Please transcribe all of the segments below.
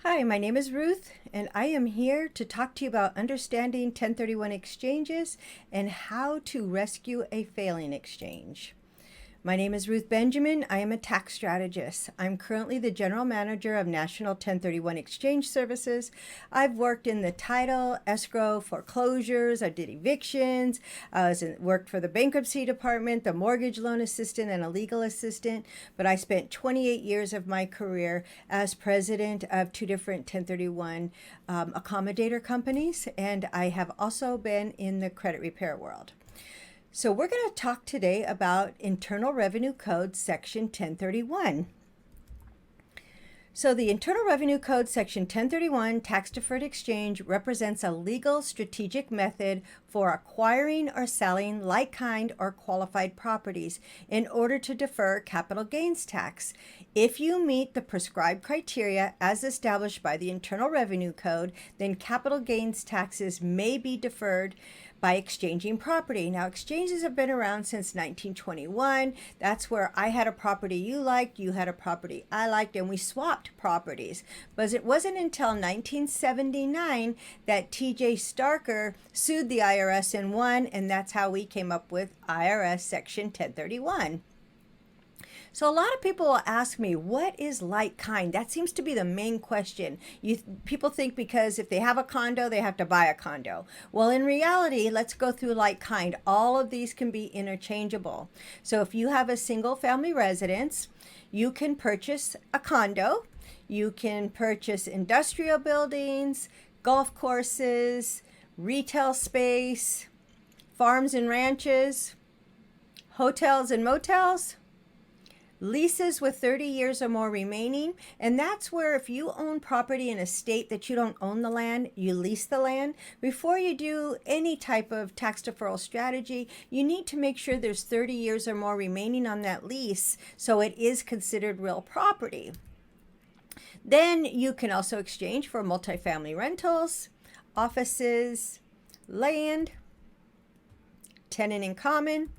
Hi, my name is Ruth, and I am here to talk to you about understanding 1031 exchanges and how to rescue a failing exchange. My name is Ruth Benjamin. I am a tax strategist. I'm currently the general manager of National 1031 Exchange Services. I've worked in the title, escrow, foreclosures. I did evictions. Worked for the bankruptcy department, the mortgage loan assistant, and a legal assistant. But I spent 28 years of my career as president of two different 1031 accommodator companies, and I have also been in the credit repair world. So we're going to talk today about Internal Revenue Code Section 1031. So the Internal Revenue Code Section 1031 Tax Deferred Exchange represents a legal strategic method for acquiring or selling like-kind or qualified properties in order to defer capital gains tax. If you meet the prescribed criteria as established by the Internal Revenue Code, then capital gains taxes may be deferred by exchanging property. Now, exchanges have been around since 1921. That's where I had a property you liked, you had a property I liked, and we swapped properties. But it wasn't until 1979 that T.J. Starker sued the IRS and won, and that's how we came up with IRS Section 1031. So a lot of people will ask me, what is like kind? That seems to be the main question. People think because if they have a condo, they have to buy a condo. Well, in reality, let's go through like kind. All of these can be interchangeable. So if you have a single family residence, you can purchase a condo. You can purchase industrial buildings, golf courses, retail space, farms and ranches, hotels and motels, leases with 30 years or more remaining. And that's where if you own property in a state that you don't own the land, you lease the land. Before you do any type of tax deferral strategy, you need to make sure there's 30 years or more remaining on that lease so it is considered real property. Then you can also exchange for multifamily rentals, offices, land, tenant in common,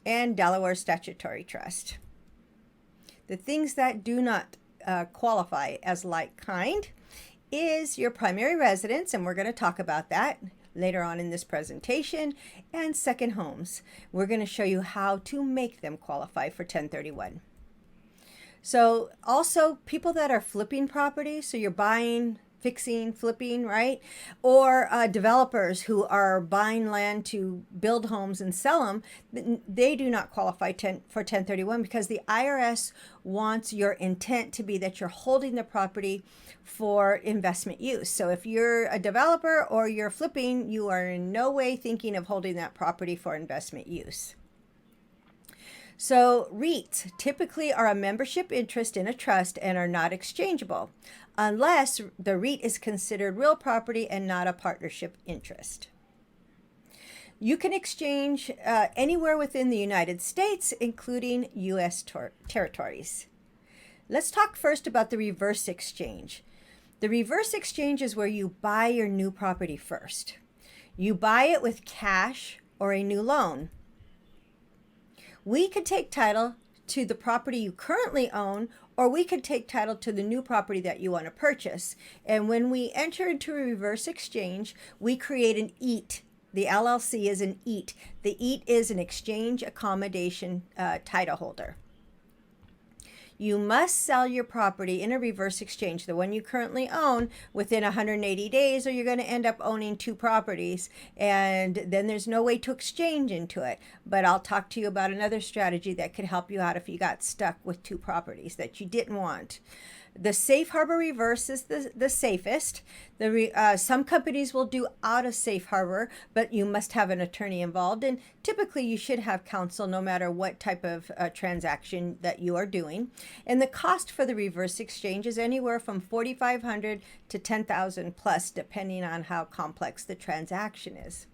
and Delaware Statutory Trust. The things that do not qualify as like kind is your primary residence, and we're going to talk about that later on in this presentation, and second homes. We're going to show you how to make them qualify for 1031. So also people that are flipping property, so you're buying, fixing, flipping, right? Or developers who are buying land to build homes and sell them, they do not qualify for 1031 because the IRS wants your intent to be that you're holding the property for investment use. So if you're a developer or you're flipping, you are in no way thinking of holding that property for investment use. So REITs typically are a membership interest in a trust and are not exchangeable unless the REIT is considered real property and not a partnership interest. You can exchange anywhere within the United States, including U.S. territories. Let's talk first about the reverse exchange. The reverse exchange is where you buy your new property first. You buy it with cash or a new loan. We could take title to the property you currently own, or we could take title to the new property that you want to purchase. And when we enter into a reverse exchange, we create an EAT. The LLC is an EAT. The EAT is an exchange accommodation title holder. You must sell your property in a reverse exchange, the one you currently own, within 180 days, or you're going to end up owning two properties, and then there's no way to exchange into it. But I'll talk to you about another strategy that could help you out if you got stuck with two properties that you didn't want. The safe harbor reverse is the safest. Some companies will do out of safe harbor, but you must have an attorney involved, and typically you should have counsel no matter what type of transaction that you are doing. And the cost for the reverse exchange is anywhere from $4,500 to $10,000 plus, depending on how complex the transaction is.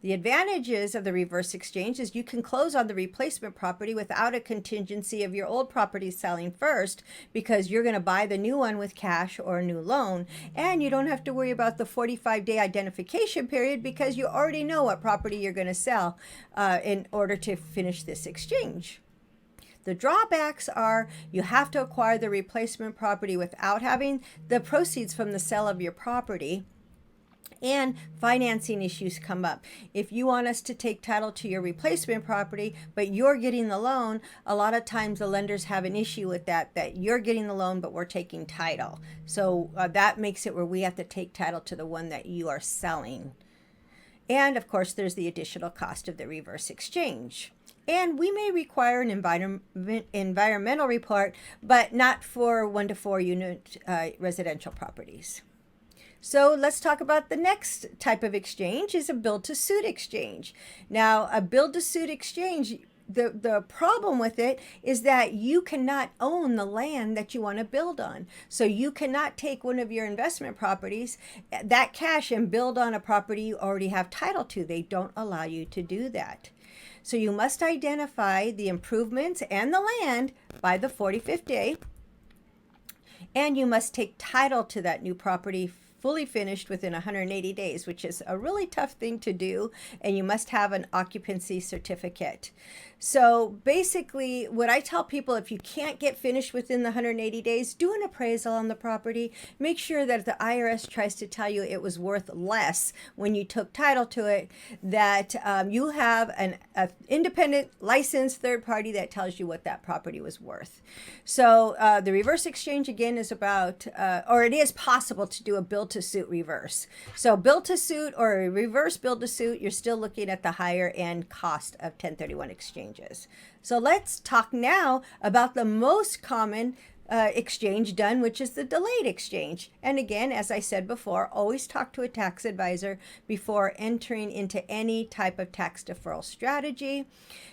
The advantages of the reverse exchange is you can close on the replacement property without a contingency of your old property selling first, because you're going to buy the new one with cash or a new loan, and you don't have to worry about the 45-day identification period because you already know what property you're going to sell in order to finish this exchange. The drawbacks are you have to acquire the replacement property without having the proceeds from the sale of your property, and financing issues come up. If you want us to take title to your replacement property, but you're getting the loan, a lot of times the lenders have an issue with that you're getting the loan, but we're taking title. So that makes it where we have to take title to the one that you are selling. And of course, there's the additional cost of the reverse exchange. And we may require an environmental report, but not for 1 to 4 unit residential properties. So let's talk about the next type of exchange is a build-to-suit exchange. Now, a build-to-suit exchange, the problem with it is that you cannot own the land that you want to build on. So you cannot take one of your investment properties, that cash, and build on a property you already have title to. They don't allow you to do that. So you must identify the improvements and the land by the 45th day, and you must take title to that new property fully finished within 180 days, which is a really tough thing to do, and you must have an occupancy certificate. So basically, what I tell people, if you can't get finished within the 180 days, do an appraisal on the property. Make sure that if the IRS tries to tell you it was worth less when you took title to it, that you have an independent licensed third party that tells you what that property was worth. So the reverse exchange, again, is about, or it is possible to do a build-to-suit reverse. So build-to-suit or a reverse build-to-suit, you're still looking at the higher end cost of 1031 exchanges. So let's talk now about the most common exchange done, which is the delayed exchange. And again, as I said before, always talk to a tax advisor before entering into any type of tax deferral strategy.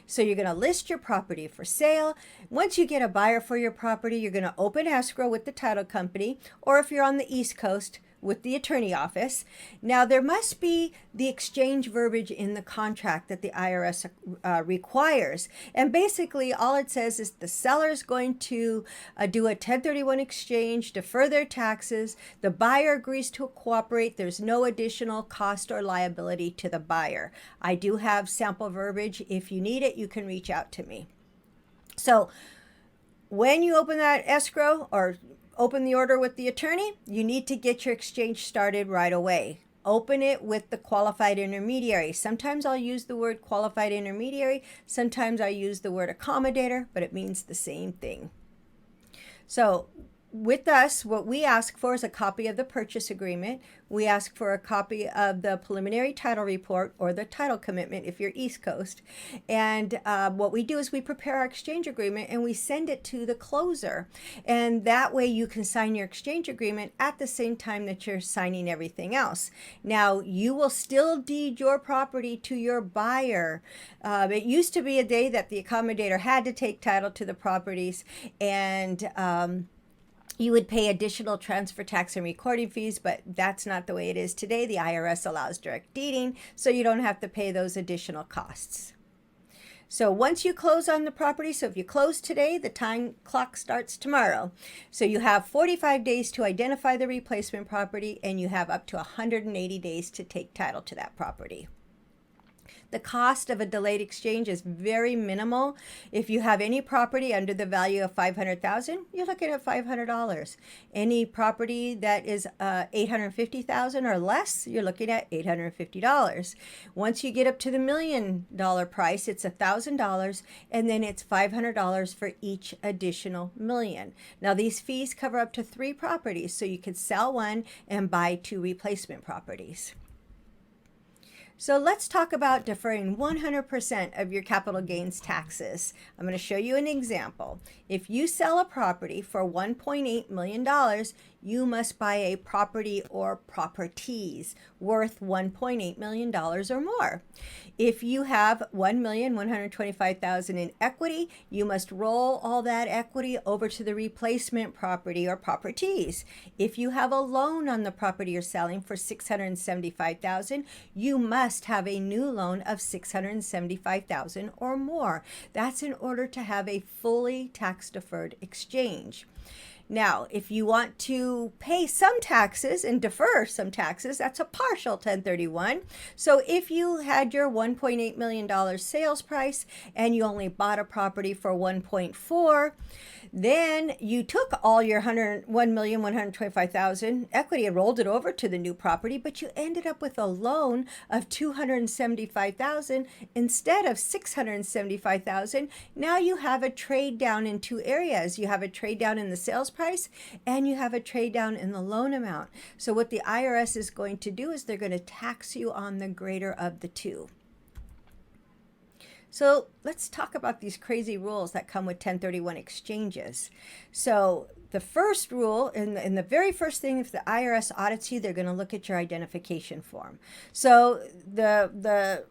So you're going to list your property for sale. Once you get a buyer for your property, you're going to open escrow with the title company, or if you're on the East Coast, with the attorney office. Now, there must be the exchange verbiage in the contract that the IRS requires. And basically, all it says is the seller is going to do a 1031 exchange, defer their taxes. The buyer agrees to cooperate. There's no additional cost or liability to the buyer. I do have sample verbiage. If you need it, you can reach out to me. So when you open that escrow or open the order with the attorney, you need to get your exchange started right away. Open it with the qualified intermediary. Sometimes I'll use the word qualified intermediary. Sometimes I use the word accommodator, but it means the same thing. So with us, what we ask for is a copy of the purchase agreement. We ask for a copy of the preliminary title report or the title commitment if you're East Coast. And what we do is we prepare our exchange agreement and we send it to the closer. And that way you can sign your exchange agreement at the same time that you're signing everything else. Now, you will still deed your property to your buyer. It used to be a day that the accommodator had to take title to the properties, and you would pay additional transfer tax and recording fees, but that's not the way it is today. The IRS allows direct deeding, so you don't have to pay those additional costs. So once you close on the property, so if you close today, the time clock starts tomorrow. So you have 45 days to identify the replacement property, and you have up to 180 days to take title to that property. The cost of a delayed exchange is very minimal. If you have any property under the value of $500,000, you're looking at $500. Any property that is $850,000 or less, you're looking at $850. Once you get up to the $1 million price, it's $1,000, and then it's $500 for each additional million. Now, these fees cover up to 3 properties, so you could sell one and buy 2 replacement properties. So let's talk about deferring 100% of your capital gains taxes. I'm going to show you an example. If you sell a property for $1.8 million, you must buy a property or properties worth $1.8 million or more. If you have $1,125,000 in equity, you must roll all that equity over to the replacement property or properties. If you have a loan on the property you're selling for $675,000, you must have a new loan of $675,000 or more. That's in order to have a fully tax-deferred exchange. Now, if you want to pay some taxes and defer some taxes, that's a partial 1031. So if you had your $1.8 million sales price and you only bought a property for 1.4, then you took all your 1,125,000 equity and rolled it over to the new property, but you ended up with a loan of 275,000 instead of 675,000. Now you have a trade down in two areas. You have a trade down in the sales price and you have a trade down in the loan amount. So what the IRS is going to do is they're going to tax you on the greater of the two. So let's talk about these crazy rules that come with 1031 exchanges. So the first rule, in the very first thing, if the IRS audits you, they're going to look at your identification form. So the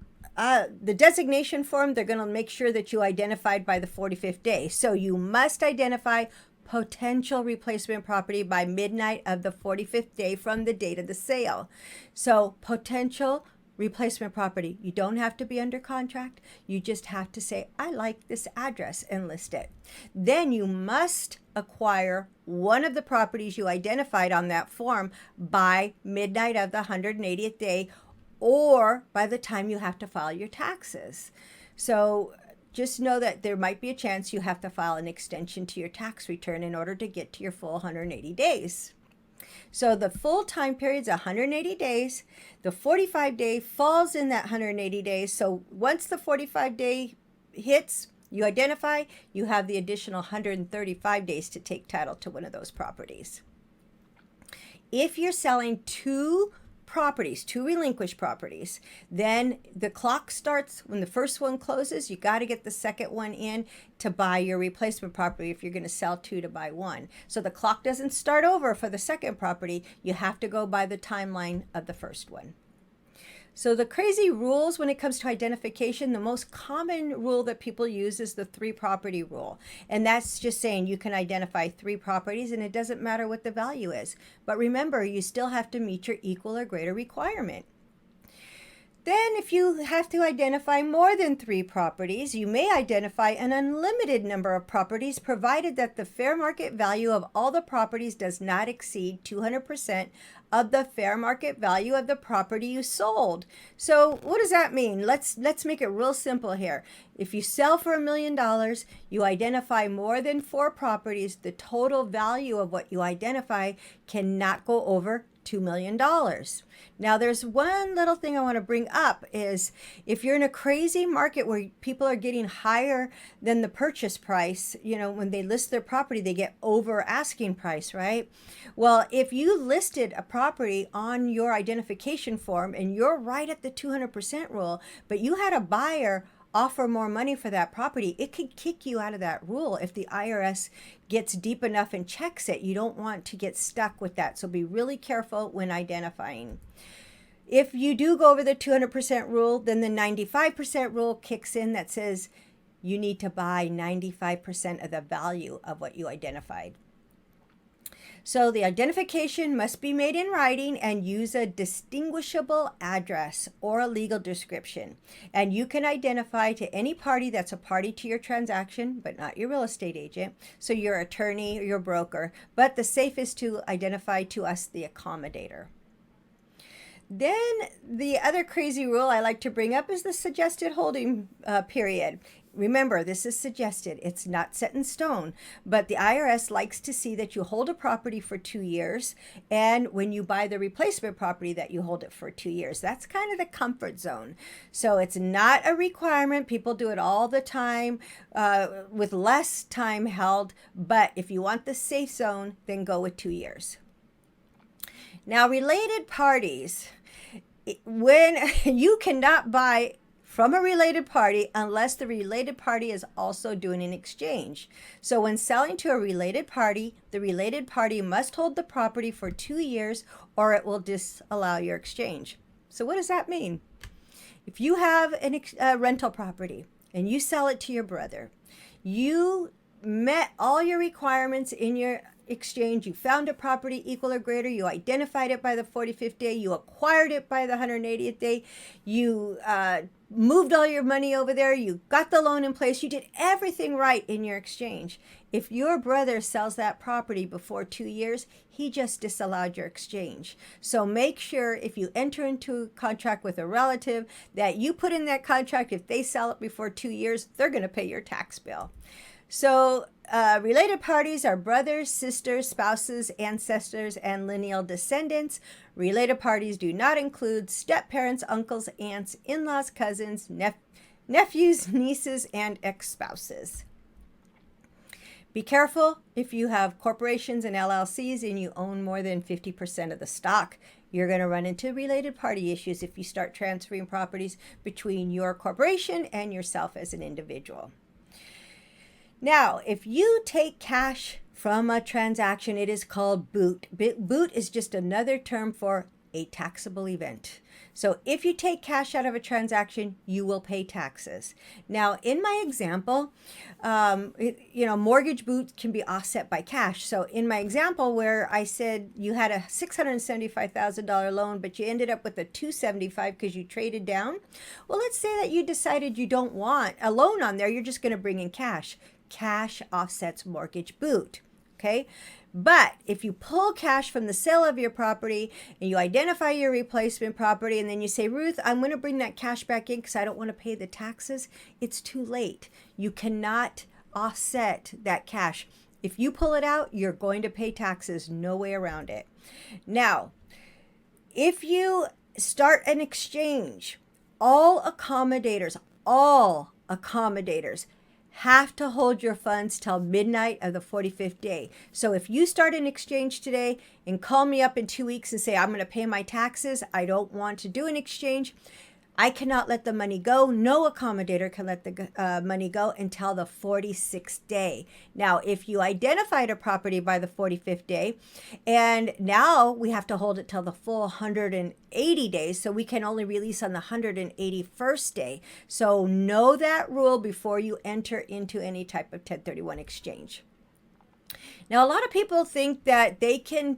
designation form, they're going to make sure that you identified by the 45th day. So you must identify potential replacement property by midnight of the 45th day from the date of the sale. So potential replacement property. You don't have to be under contract. You just have to say, I like this address, and list it. Then you must acquire one of the properties you identified on that form by midnight of the 180th day or by the time you have to file your taxes. So just know that there might be a chance you have to file an extension to your tax return in order to get to your full 180 days. So the full time period is 180 days. The 45 day falls in that 180 days. So once the 45 day hits, you identify, you have the additional 135 days to take title to one of those properties. If you're selling two relinquished properties, then the clock starts when the first one closes. You got to get the second one in to buy your replacement property if you're going to sell two to buy one. So the clock doesn't start over for the second property. You have to go by the timeline of the first one. So the crazy rules when it comes to identification, the most common rule that people use is the 3 property rule. And that's just saying you can identify 3 properties and it doesn't matter what the value is. But remember, you still have to meet your equal or greater requirement. Then if you have to identify more than 3 properties, you may identify an unlimited number of properties provided that the fair market value of all the properties does not exceed 200% of the fair market value of the property you sold. So what does that mean? Let's make it real simple here. If you sell for $1 million, you identify more than 4 properties, the total value of what you identify cannot go over $2 million. Now there's one little thing I want to bring up is if you're in a crazy market where people are getting higher than the purchase price, when they list their property, they get over asking price, right? Well, if you listed a property on your identification form and you're right at the 200% rule, but you had a buyer offer more money for that property, it could kick you out of that rule if the IRS gets deep enough and checks it. You don't want to get stuck with that. So be really careful when identifying. If you do go over the 200% rule, then the 95% rule kicks in that says you need to buy 95% of the value of what you identified. So the identification must be made in writing and use a distinguishable address or a legal description. And you can identify to any party that's a party to your transaction, but not your real estate agent. So your attorney or your broker. But the safest to identify to us, the accommodator. Then the other crazy rule I like to bring up is the suggested holding period. Remember, this is suggested. It's not set in stone, but the IRS likes to see that you hold a property for 2 years, and when you buy the replacement property that you hold it for 2 years. That's kind of the comfort zone. So it's not a requirement. People do it all the time with less time held, but if you want the safe zone, then go with 2 years. Now, related parties, when you cannot buy from a related party unless the related party is also doing an exchange. So when selling to a related party, the related party must hold the property for 2 years or it will disallow your exchange. So what does that mean? If you have a rental property and you sell it to your brother, you met all your requirements in your exchange, you found a property equal or greater, you identified it by the 45th day, you acquired it by the 180th day, you moved all your money over there, you got the loan in place, you did everything right in your exchange. If your brother sells that property before 2 years, he just disallowed your exchange. So make sure if you enter into a contract with a relative that you put in that contract, if they sell it before 2 years, they're going to pay your tax bill. So related parties are brothers, sisters, spouses, ancestors, and lineal descendants. Related parties do not include step-parents, uncles, aunts, in-laws, cousins, nephews, nieces, and ex-spouses. Be careful if you have corporations and LLCs and you own more than 50% of the stock. You're going to run into related party issues if you start transferring properties between your corporation and yourself as an individual. Now, if you take cash from a transaction, it is called boot. Boot is just another term for a taxable event. So if you take cash out of a transaction, you will pay taxes. Now, in my example, mortgage boot can be offset by cash. So in my example where I said you had a $675,000 loan, but you ended up with a $275,000 because you traded down. Well, let's say that you decided you don't want a loan on there. You're just going to bring in cash. Cash offsets mortgage boot. Okay. But if you pull cash from the sale of your property and you identify your replacement property and then you say, Ruth, I'm going to bring that cash back in because I don't want to pay the taxes, it's too late. You cannot offset that cash. If you pull it out, you're going to pay taxes. No way around it. Now, if you start an exchange, all accommodators have to hold your funds till midnight of the 45th day. So if you start an exchange today and call me up in 2 weeks and say, I'm going to pay my taxes, I don't want to do an exchange, I cannot let the money go. No accommodator can let the money go until the 46th day. Now, if you identified a property by the 45th day, and now we have to hold it till the full 180 days, so we can only release on the 181st day. So know that rule before you enter into any type of 1031 exchange. Now, a lot of people think that they can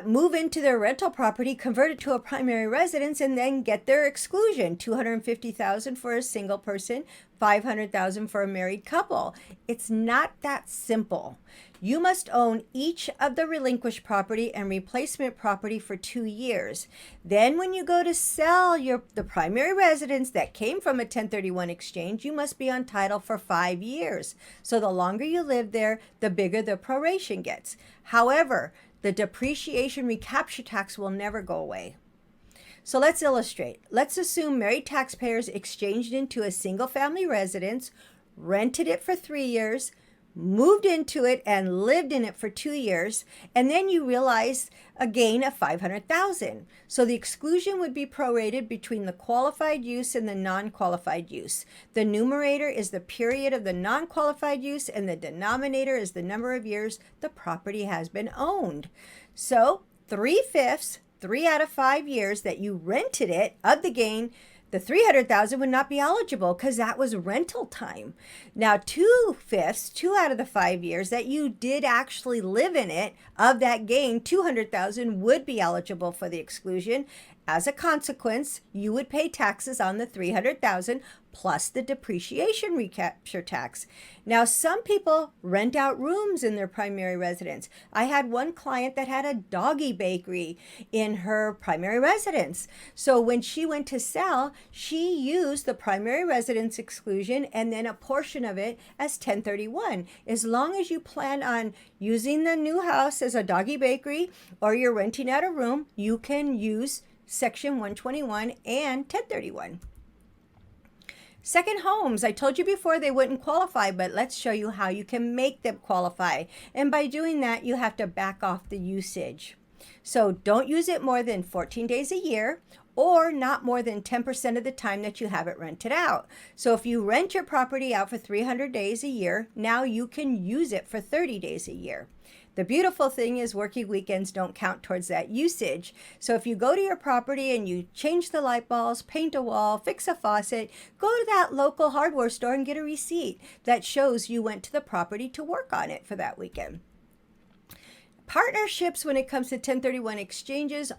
move into their rental property, convert it to a primary residence, and then get their exclusion, $250,000 for a single person, $500,000 for a married couple. It's not that simple. You must own each of the relinquished property and replacement property for 2 years. Then when you go to sell the primary residence that came from a 1031 exchange, you must be on title for 5 years. So the longer you live there, the bigger the proration gets. However, the depreciation recapture tax will never go away. So let's illustrate. Let's assume married taxpayers exchanged into a single family residence, rented it for 3 years, moved into it and lived in it for 2 years, and then you realize a gain of $500,000. So the exclusion would be prorated between the qualified use and the non-qualified use. The numerator is the period of the non-qualified use and the denominator is the number of years the property has been owned. So 3/5, 3 out of 5 years that you rented it of the gain, the $300,000 would not be eligible because that was rental time. Now, 2/5, 2 out of the 5 years that you did actually live in it of that gain, $200,000 would be eligible for the exclusion. As a consequence, you would pay taxes on the $300,000 plus the depreciation recapture tax. Now, some people rent out rooms in their primary residence. I had one client that had a doggy bakery in her primary residence. So when she went to sell, she used the primary residence exclusion and then a portion of it as 1031. As long as you plan on using the new house as a doggy bakery or you're renting out a room, you can use Section 121 and 1031. Second homes, I told you before they wouldn't qualify, but let's show you how you can make them qualify. And by doing that, you have to back off the usage. So don't use it more than 14 days a year or not more than 10% of the time that you have it rented out. So if you rent your property out for 300 days a year, now you can use it for 30 days a year. The beautiful thing is working weekends don't count towards that usage. So if you go to your property and you change the light bulbs, paint a wall, fix a faucet, go to that local hardware store and get a receipt that shows you went to the property to work on it for that weekend. Partnerships, when it comes to 1031 exchanges,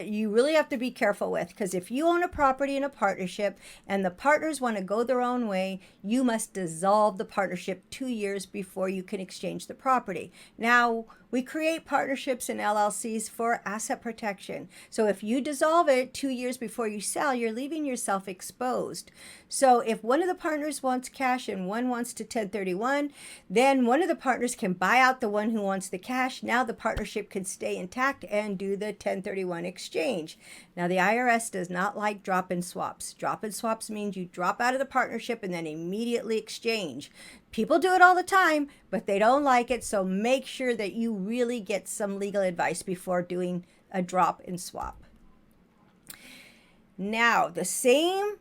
you really have to be careful with, because if you own a property in a partnership and the partners want to go their own way, you must dissolve the partnership 2 years before you can exchange the property. Now, we create partnerships and LLCs for asset protection. So if you dissolve it 2 years before you sell, you're leaving yourself exposed. So if one of the partners wants cash and one wants to 1031, then one of the partners can buy out the one who wants the cash. Now the partnership can stay intact and do the 1031 exchange. Now the IRS does not like drop-in swaps. Drop-in swaps means you drop out of the partnership and then immediately exchange. People do it all the time, but they don't like it, so make sure that you really get some legal advice before doing a drop-in swap. Now, the same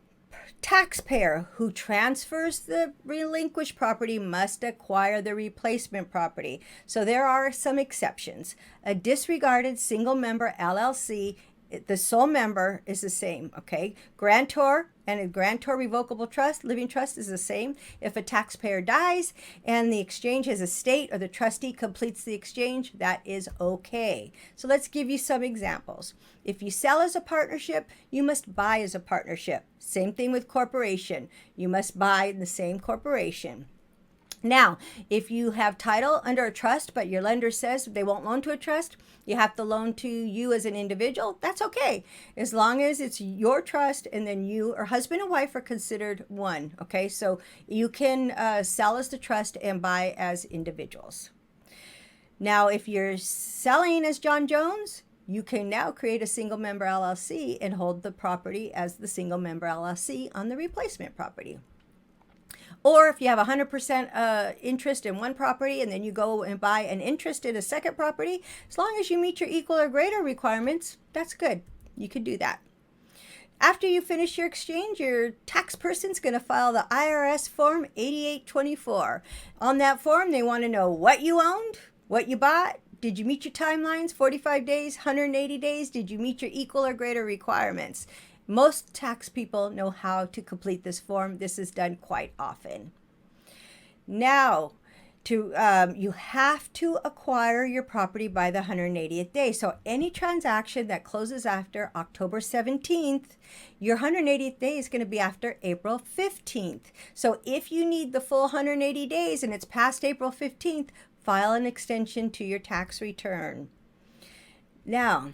taxpayer who transfers the relinquished property must acquire the replacement property. So there are some exceptions. A disregarded single-member LLC, the sole member is the same, okay? Grantor and a grantor revocable trust, living trust, is the same. If a taxpayer dies and the exchange has a estate or the trustee completes the exchange, that is okay. So let's give you some examples. If you sell as a partnership, you must buy as a partnership. Same thing with corporation. You must buy in the same corporation. Now, if you have title under a trust, but your lender says they won't loan to a trust, you have to loan to you as an individual, that's okay. As long as it's your trust and then you or husband and wife are considered one, okay? So you can sell as the trust and buy as individuals. Now, if you're selling as John Jones, you can now create a single member LLC and hold the property as the single member LLC on the replacement property. Or if you have 100% interest in one property and then you go and buy an interest in a second property, as long as you meet your equal or greater requirements, that's good. You can do that. After you finish your exchange, your tax person's going to file the IRS Form 8824. On that form, they want to know what you owned, what you bought. Did you meet your timelines, 45 days, 180 days? Did you meet your equal or greater requirements? Most tax people know how to complete this form. This is done quite often. Now, you have to acquire your property by the 180th day. So any transaction that closes after October 17th, your 180th day is going to be after April 15th. So if you need the full 180 days and it's past April 15th, file an extension to your tax return. Now,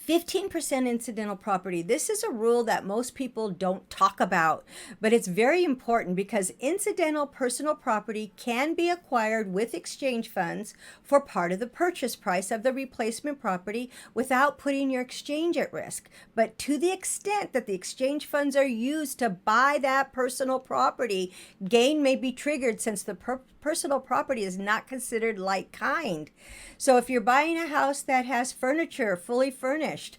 15% incidental property. This is a rule that most people don't talk about, but it's very important because incidental personal property can be acquired with exchange funds for part of the purchase price of the replacement property without putting your exchange at risk. But to the extent that the exchange funds are used to buy that personal property, gain may be triggered since the personal property is not considered like kind. So if you're buying a house that has furniture fully furnished,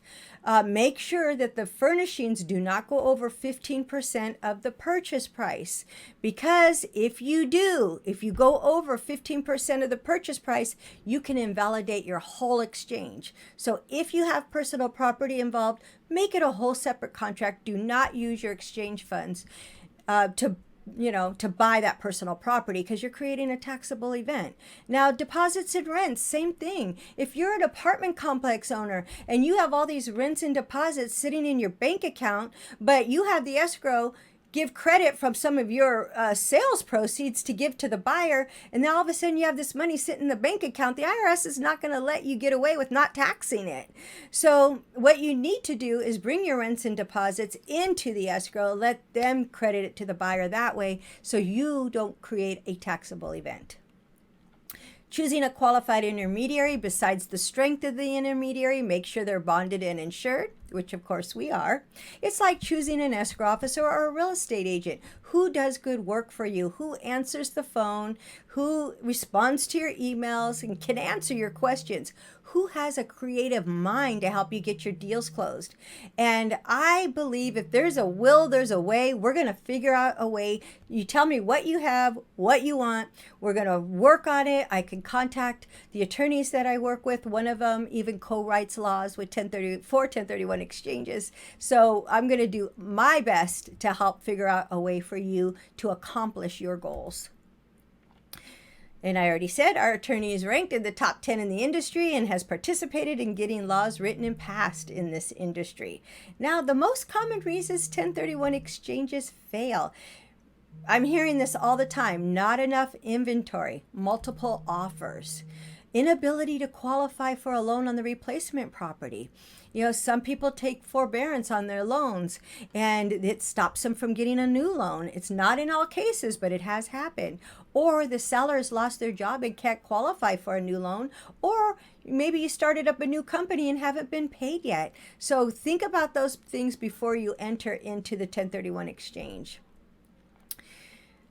make sure that the furnishings do not go over 15% of the purchase price. Because if you go over 15% of the purchase price, you can invalidate your whole exchange. So if you have personal property involved, make it a whole separate contract. Do not use your exchange funds to buy that personal property, because you're creating a taxable event. Now, deposits and rents, same thing. If you're an apartment complex owner and you have all these rents and deposits sitting in your bank account, but you have the escrow give credit from some of your sales proceeds to give to the buyer, and now all of a sudden you have this money sitting in the bank account, the IRS is not going to let you get away with not taxing it. So what you need to do is bring your rents and deposits into the escrow, let them credit it to the buyer that way, so you don't create a taxable event. Choosing a qualified intermediary, besides the strength of the intermediary, make sure they're bonded and insured, which of course we are. It's like choosing an escrow officer or a real estate agent. Who does good work for you? Who answers the phone? Who responds to your emails and can answer your questions? Who has a creative mind to help you get your deals closed? And I believe if there's a will, there's a way. We're going to figure out a way. You tell me what you have, what you want. We're going to work on it. I can contact the attorneys that I work with. One of them even co-writes laws with 1031 exchanges. So I'm going to do my best to help figure out a way for you to accomplish your goals. And I already said our attorney is ranked in the top 10 in the industry and has participated in getting laws written and passed in this industry. Now, the most common reasons 1031 exchanges fail. I'm hearing this all the time. Not enough inventory, multiple offers, inability to qualify for a loan on the replacement property. Some people take forbearance on their loans and it stops them from getting a new loan. It's not in all cases, but it has happened. Or the sellers lost their job and can't qualify for a new loan. Or maybe you started up a new company and haven't been paid yet. So think about those things before you enter into the 1031 exchange.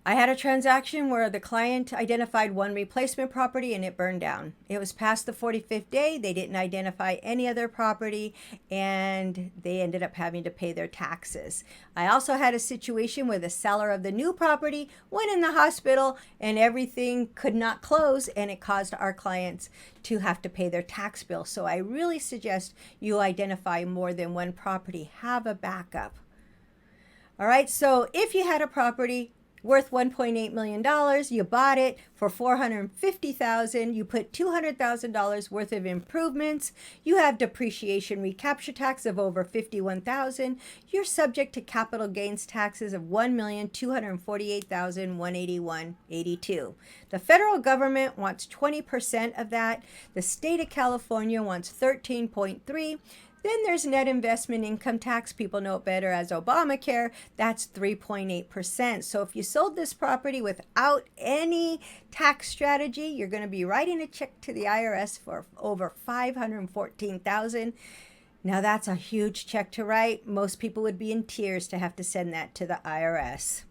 I had a transaction where the client identified one replacement property and it burned down. It was past the 45th day. They didn't identify any other property and they ended up having to pay their taxes. I also had a situation where the seller of the new property went in the hospital and everything could not close, and it caused our clients to have to pay their tax bill. So I really suggest you identify more than one property. Have a backup. All right, so if you had a property worth $1.8 million, you bought it for $450,000, you put $200,000 worth of improvements, you have depreciation recapture tax of over $51,000, you're subject to capital gains taxes of $1,248,181.82. The federal government wants 20% of that. The state of California wants 13.3%. Then there's net investment income tax. People know it better as Obamacare. That's 3.8%. So if you sold this property without any tax strategy, you're going to be writing a check to the IRS for over $514,000. Now that's a huge check to write. Most people would be in tears to have to send that to the IRS.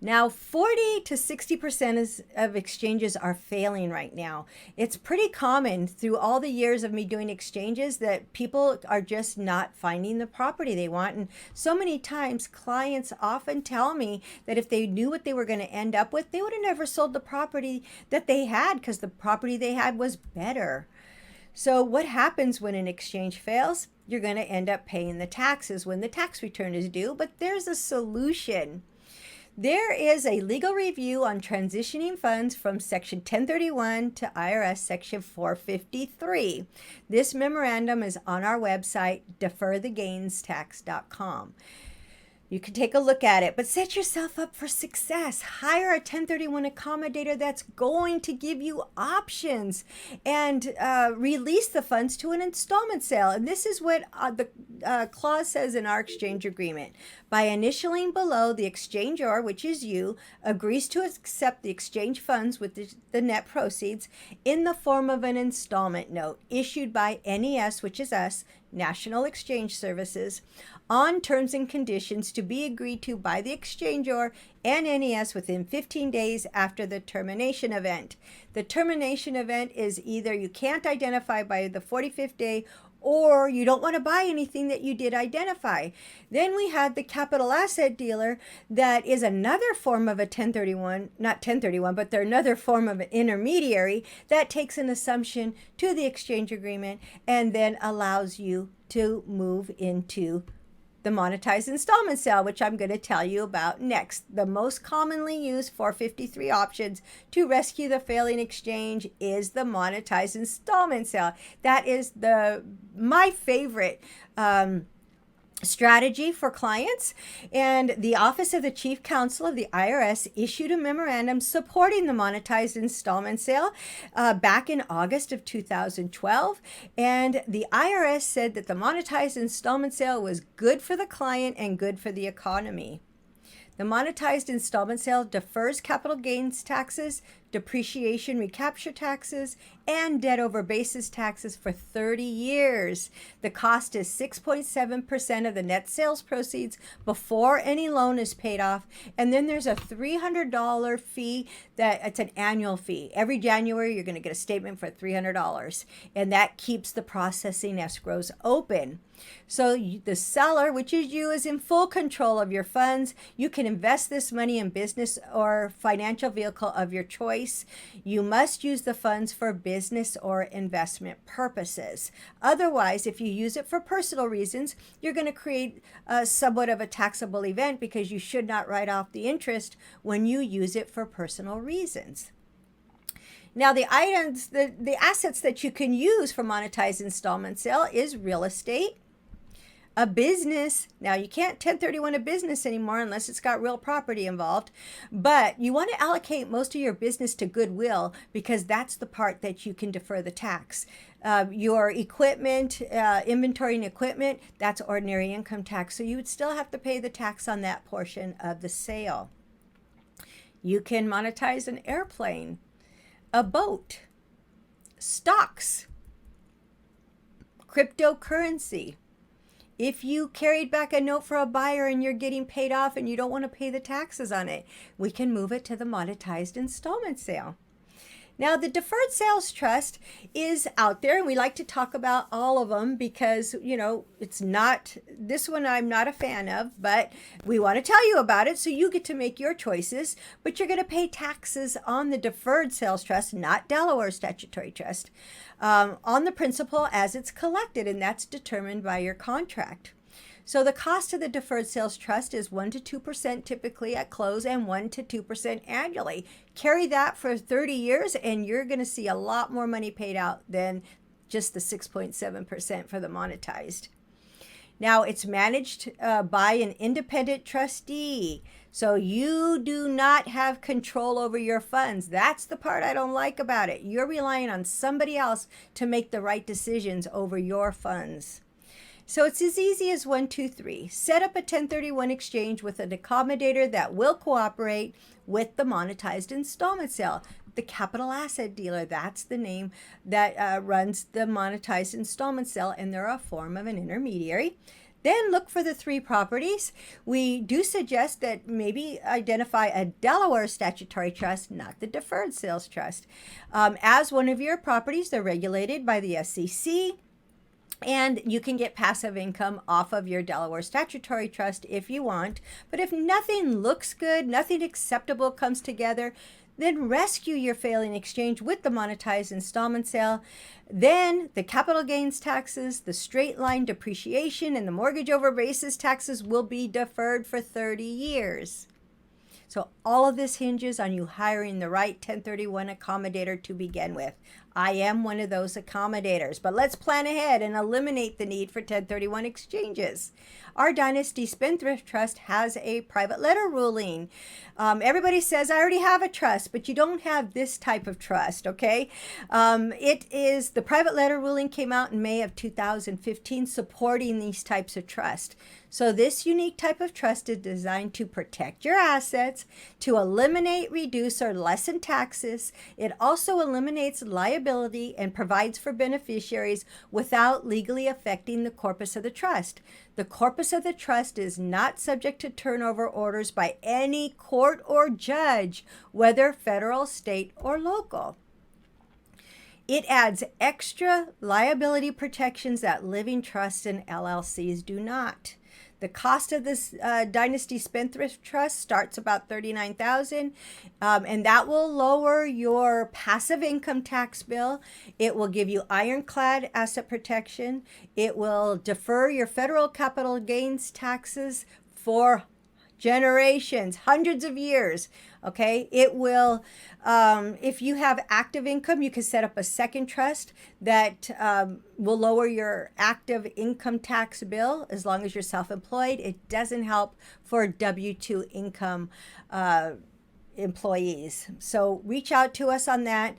Now, 40 to 60% of exchanges are failing right now. It's pretty common through all the years of me doing exchanges that people are just not finding the property they want. And so many times clients often tell me that if they knew what they were going to end up with, they would have never sold the property that they had because the property they had was better. So what happens when an exchange fails? You're going to end up paying the taxes when the tax return is due, but there's a solution. There is a legal review on transitioning funds from Section 1031 to IRS Section 453. This memorandum is on our website, deferthegainstax.com. You can take a look at it, but set yourself up for success. Hire a 1031 accommodator that's going to give you options and release the funds to an installment sale. And this is what the clause says in our exchange agreement. By initialing below, the exchanger, which is you, agrees to accept the exchange funds with the net proceeds in the form of an installment note issued by NES, which is us, National Exchange Services, on terms and conditions to be agreed to by the exchanger and NES within 15 days after the termination event. The termination event is either you can't identify by the 45th day or you don't want to buy anything that you did identify. Then we had the capital asset dealer that is another form of a 1031, not 1031, but they're another form of an intermediary that takes an assumption to the exchange agreement and then allows you to move into the monetized installment sale, which I'm going to tell you about next. The most commonly used 453 options to rescue the failing exchange is the monetized installment sale. That is my favorite strategy for clients, and the Office of the Chief Counsel of the IRS issued a memorandum supporting the monetized installment sale back in August of 2012, and the IRS said that the monetized installment sale was good for the client and good for the economy. The monetized installment sale defers capital gains taxes, depreciation recapture taxes, and debt over basis taxes for 30 years. The cost is 6.7% of the net sales proceeds before any loan is paid off. And then there's a $300 fee it's an annual fee. Every January, you're going to get a statement for $300. And that keeps the processing escrows open. So the seller, which is you, is in full control of your funds. You can invest this money in business or financial vehicle of your choice. You must use the funds for business or investment purposes. Otherwise, if you use it for personal reasons, you're going to create somewhat of a taxable event because you should not write off the interest when you use it for personal reasons. Now, the items, the assets that you can use for monetized installment sale is real estate, a business. Now, you can't 1031 a business anymore unless it's got real property involved, but you want to allocate most of your business to goodwill because that's the part that you can defer the tax. Your equipment, inventory and equipment, that's ordinary income tax. So you would still have to pay the tax on that portion of the sale. You can monetize an airplane, a boat, stocks, cryptocurrency. If you carried back a note for a buyer and you're getting paid off and you don't want to pay the taxes on it, we can move it to the monetized installment sale. Now, the deferred sales trust is out there, and we like to talk about all of them because, it's not, this one I'm not a fan of, but we want to tell you about it so you get to make your choices. But you're going to pay taxes on the deferred sales trust, not Delaware statutory trust, on the principal as it's collected, and that's determined by your contract. So the cost of the deferred sales trust is 1 to 2% typically at close and 1 to 2% annually. Carry that for 30 years and you're going to see a lot more money paid out than just the 6.7% for the monetized. Now, it's managed by an independent trustee. So you do not have control over your funds. That's the part I don't like about it. You're relying on somebody else to make the right decisions over your funds. So it's as easy as 1, 2, 3. Set up a 1031 exchange with an accommodator that will cooperate with the monetized installment sale. The capital asset dealer, that's the name that runs the monetized installment sale, and they're a form of an intermediary. Then look for the 3 properties. We do suggest that maybe identify a Delaware statutory trust, not the deferred sales trust, as one of your properties. They're regulated by the SEC. And you can get passive income off of your Delaware statutory trust if you want. But if nothing looks good, nothing acceptable comes together, then rescue your failing exchange with the monetized installment sale. Then the capital gains taxes, the straight line depreciation, and the mortgage over basis taxes will be deferred for 30 years. So all of this hinges on you hiring the right 1031 accommodator to begin with. I am one of those accommodators, but let's plan ahead and eliminate the need for 1031 exchanges. Our Dynasty Spendthrift Trust has a private letter ruling. Everybody says, I already have a trust, but you don't have this type of trust, okay? The private letter ruling came out in May of 2015 supporting these types of trust. So this unique type of trust is designed to protect your assets, to eliminate, reduce, or lessen taxes. It also eliminates liability and provides for beneficiaries without legally affecting the corpus of the trust. The corpus of the trust is not subject to turnover orders by any court or judge, whether federal, state, or local. It adds extra liability protections that living trusts and LLCs do not. The cost of this Dynasty Spendthrift Trust starts about $39,000, and that will lower your passive income tax bill. It will give you ironclad asset protection. It will defer your federal capital gains taxes for generations, hundreds of years. Okay, it will, if you have active income, you can set up a second trust that will lower your active income tax bill as long as you're self-employed. It doesn't help for W-2 income employees. So reach out to us on that.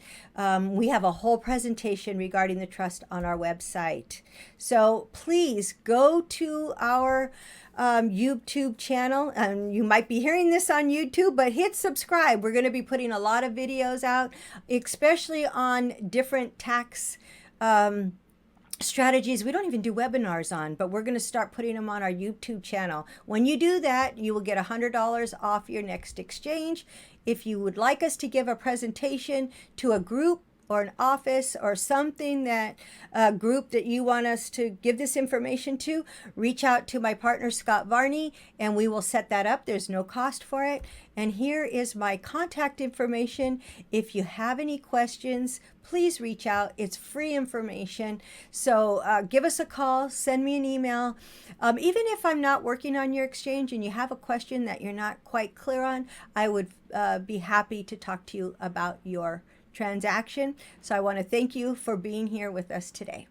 We have a whole presentation regarding the trust on our website. So please go to our YouTube channel, and you might be hearing this on YouTube, but hit subscribe. We're going to be putting a lot of videos out, especially on different tax strategies we don't even do webinars on, but we're going to start putting them on our YouTube channel. When you do that, you will get $100 off your next exchange. If you would like us to give a presentation to a group or an office or something, that group that you want us to give this information to, reach out to my partner Scott Varney and we will set that up. There's no cost for it. And here is my contact information. If you have any questions, please reach out. It's free information. So give us a call, send me an email. Even if I'm not working on your exchange and you have a question that you're not quite clear on, I would be happy to talk to you about your transaction. So I want to thank you for being here with us today.